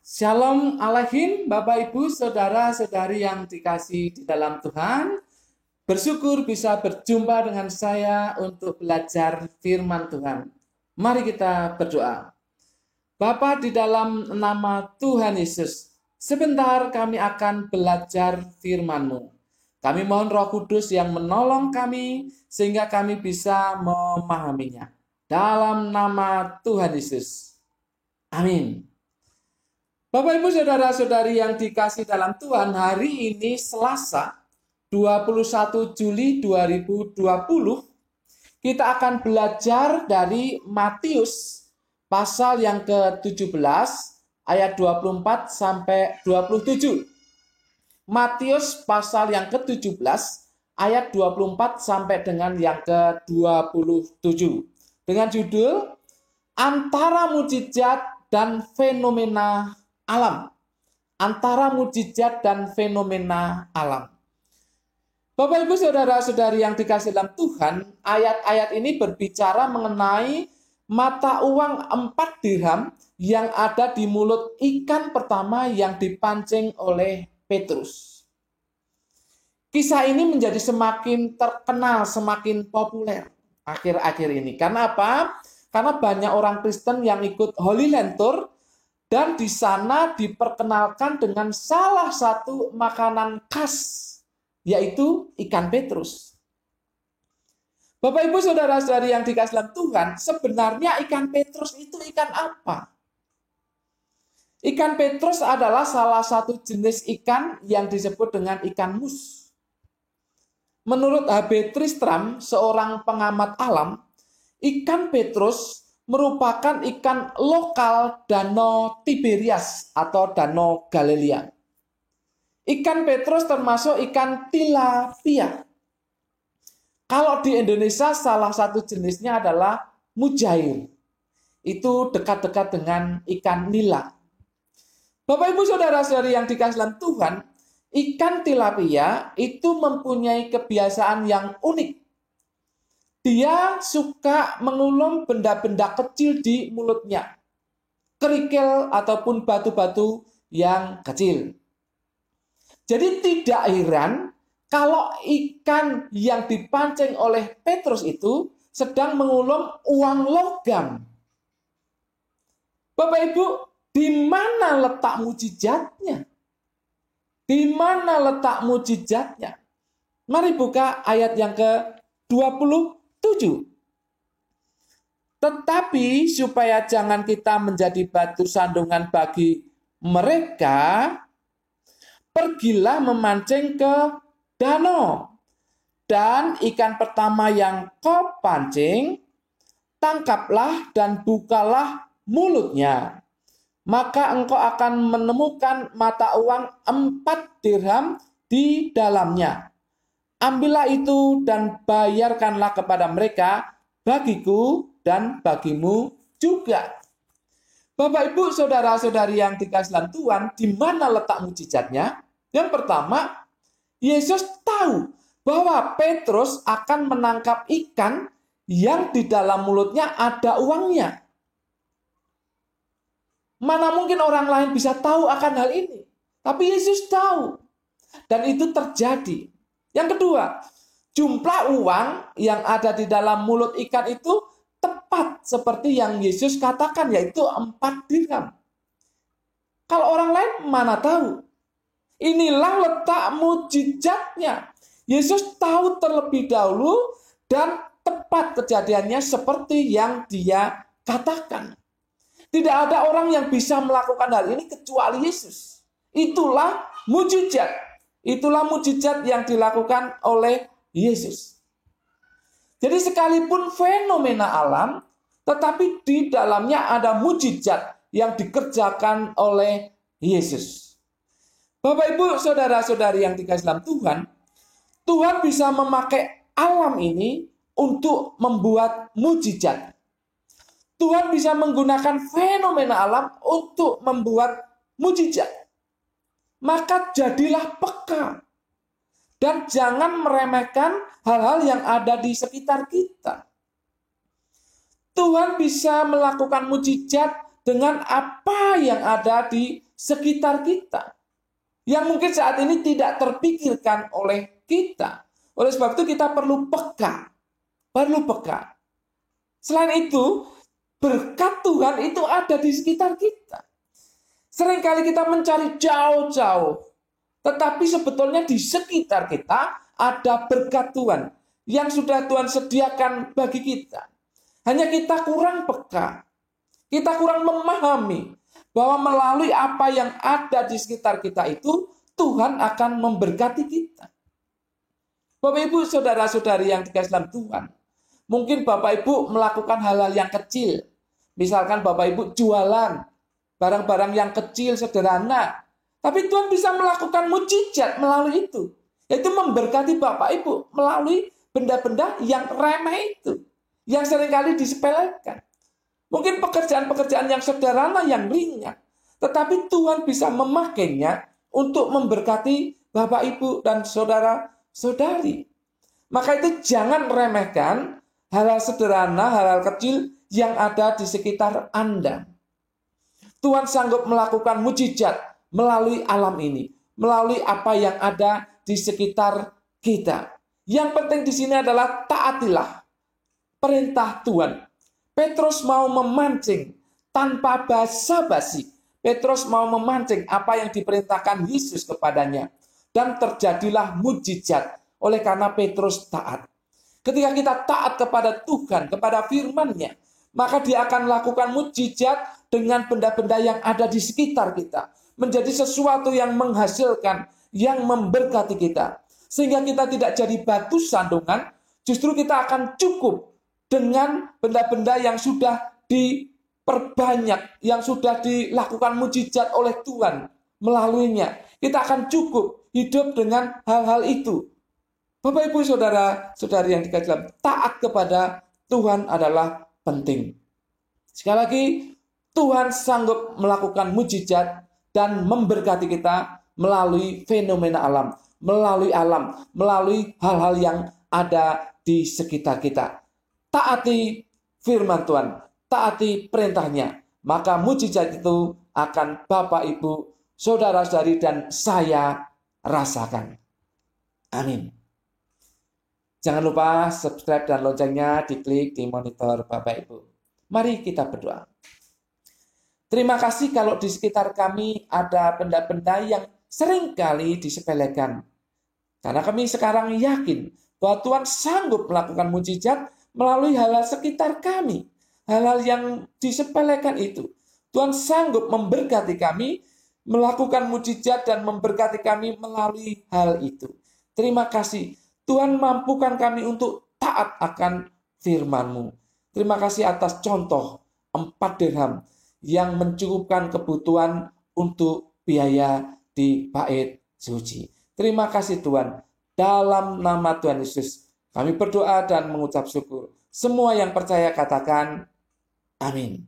Shalom Alaikum Bapak Ibu Saudara-saudari yang dikasihi di dalam Tuhan. Bersyukur bisa berjumpa dengan saya untuk belajar firman Tuhan. Mari kita berdoa. Bapa, di dalam nama Tuhan Yesus, sebentar kami akan belajar firman-Mu. Kami mohon Roh Kudus yang menolong kami sehingga kami bisa memahaminya. Dalam nama Tuhan Yesus. Amin. Bapak Ibu Saudara-saudari yang dikasih dalam Tuhan, hari ini Selasa 21 Juli 2020 kita akan belajar dari Matius pasal yang ke-17 ayat 24 sampai 27. Matius pasal yang ke-17 ayat 24 sampai dengan yang ke-27 dengan judul Antara Mujizat dan Fenomena Alam. Antara mujizat dan fenomena alam. Bapak Ibu Saudara-saudari yang dikasih dalam Tuhan, ayat-ayat ini berbicara mengenai mata uang 4 dirham yang ada di mulut ikan pertama yang dipancing oleh Petrus. Kisah ini menjadi semakin terkenal, semakin populer akhir-akhir ini. Karena apa? Karena banyak orang Kristen yang ikut Holy Land Tour. Dan di sana diperkenalkan dengan salah satu makanan khas, yaitu ikan petrus. Bapak Ibu Saudara-saudari yang dikasih dalam Tuhan, sebenarnya ikan petrus itu ikan apa? Ikan petrus adalah salah satu jenis ikan yang disebut dengan ikan mus. Menurut H.B. Tristram, seorang pengamat alam, ikan petrus merupakan ikan lokal Danau Tiberias atau Danau Galilea. Ikan petrus termasuk ikan tilapia. Kalau di Indonesia salah satu jenisnya adalah mujair. Itu dekat-dekat dengan ikan nila. Bapak Ibu Saudara-saudari yang dikasih dalam Tuhan, ikan tilapia itu mempunyai kebiasaan yang unik. Dia suka mengulum benda-benda kecil di mulutnya. Kerikil ataupun batu-batu yang kecil. Jadi tidak heran kalau ikan yang dipancing oleh Petrus itu sedang mengulum uang logam. Bapak Ibu, di mana letak mujizatnya? Di mana letak mujizatnya? Mari buka ayat yang ke-27. Tetapi supaya jangan kita menjadi batu sandungan bagi mereka, pergilah memancing ke danau. Dan ikan pertama yang kau pancing, tangkaplah dan bukalah mulutnya. Maka engkau akan menemukan mata uang 4 dirham di dalamnya. Ambillah itu dan bayarkanlah kepada mereka, bagiku dan bagimu juga. Bapak Ibu Saudara-saudari yang dikasih dalam Tuhan, di mana letak mujizatnya? Yang pertama, Yesus tahu bahwa Petrus akan menangkap ikan yang di dalam mulutnya ada uangnya. Mana mungkin orang lain bisa tahu akan hal ini? Tapi Yesus tahu. Dan itu terjadi. Yang kedua, jumlah uang yang ada di dalam mulut ikan itu tepat seperti yang Yesus katakan, yaitu 4 dirham. Kalau orang lain mana tahu? Inilah letak mujizatnya. Yesus tahu terlebih dahulu dan tepat kejadiannya seperti yang dia katakan. Tidak ada orang yang bisa melakukan hal ini kecuali Yesus. Itulah mujizat. Itulah mujizat yang dilakukan oleh Yesus. Jadi sekalipun fenomena alam, tetapi di dalamnya ada mujizat yang dikerjakan oleh Yesus. Bapak Ibu Saudara-saudari yang dikasih dalam Tuhan, Tuhan bisa memakai alam ini untuk membuat mujizat. Tuhan bisa menggunakan fenomena alam untuk membuat mujizat. Maka jadilah peka. Dan jangan meremehkan hal-hal yang ada di sekitar kita. Tuhan bisa melakukan mujizat dengan apa yang ada di sekitar kita, yang mungkin saat ini tidak terpikirkan oleh kita. Oleh sebab itu kita perlu peka. Selain itu, berkat Tuhan itu ada di sekitar kita. Seringkali kita mencari jauh-jauh, tetapi sebetulnya di sekitar kita ada berkat Tuhan yang sudah Tuhan sediakan bagi kita. Hanya kita kurang peka, kita kurang memahami bahwa melalui apa yang ada di sekitar kita itu, Tuhan akan memberkati kita. Bapak Ibu, saudara-saudari yang dikasihi dalam Tuhan, mungkin Bapak Ibu melakukan hal-hal yang kecil. Misalkan Bapak Ibu jualan barang-barang yang kecil, sederhana. Tapi Tuhan bisa melakukan mukjizat melalui itu. Yaitu memberkati Bapak Ibu melalui benda-benda yang remeh itu. Yang seringkali disepelekan. Mungkin pekerjaan-pekerjaan yang sederhana, yang ringan. Tetapi Tuhan bisa memakainya untuk memberkati Bapak Ibu dan saudara-saudari. Maka itu jangan remehkan hal-hal sederhana, hal-hal kecil yang ada di sekitar Anda. Tuhan sanggup melakukan mukjizat melalui alam ini, melalui apa yang ada di sekitar kita. Yang penting di sini adalah taatilah perintah Tuhan. Petrus mau memancing tanpa basa-basi. Petrus mau memancing apa yang diperintahkan Yesus kepadanya. Dan terjadilah mukjizat oleh karena Petrus taat. Ketika kita taat kepada Tuhan, kepada firman-Nya, maka Dia akan lakukan mukjizat dengan benda-benda yang ada di sekitar kita. Menjadi sesuatu yang menghasilkan, yang memberkati kita. Sehingga kita tidak jadi batu sandungan, justru kita akan cukup dengan benda-benda yang sudah diperbanyak, yang sudah dilakukan mukjizat oleh Tuhan melaluinya. Kita akan cukup hidup dengan hal-hal itu. Bapak Ibu saudara-saudari yang dikasihi dalam, taat kepada Tuhan adalah penting. Sekali lagi, Tuhan sanggup melakukan mukjizat dan memberkati kita melalui fenomena alam, melalui hal-hal yang ada di sekitar kita. Taati firman Tuhan, taati perintahnya, maka mukjizat itu akan Bapak, Ibu, saudara-saudari dan saya rasakan. Amin. Jangan lupa subscribe dan loncengnya diklik di monitor Bapak Ibu. Mari kita berdoa. Terima kasih kalau di sekitar kami ada benda-benda yang seringkali disepelekan. Karena kami sekarang yakin bahwa Tuhan sanggup melakukan mukjizat melalui hal-hal sekitar kami. Hal-hal yang disepelekan itu. Tuhan sanggup memberkati kami, melakukan mukjizat dan memberkati kami melalui hal itu. Terima kasih. Tuhan mampukan kami untuk taat akan firman-Mu. Terima kasih atas contoh 4 dirham yang mencukupkan kebutuhan untuk biaya di bait suci. Terima kasih Tuhan. Dalam nama Tuhan Yesus, kami berdoa dan mengucap syukur. Semua yang percaya katakan, amin.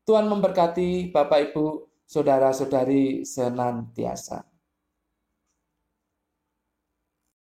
Tuhan memberkati Bapak Ibu, saudara-saudari senantiasa.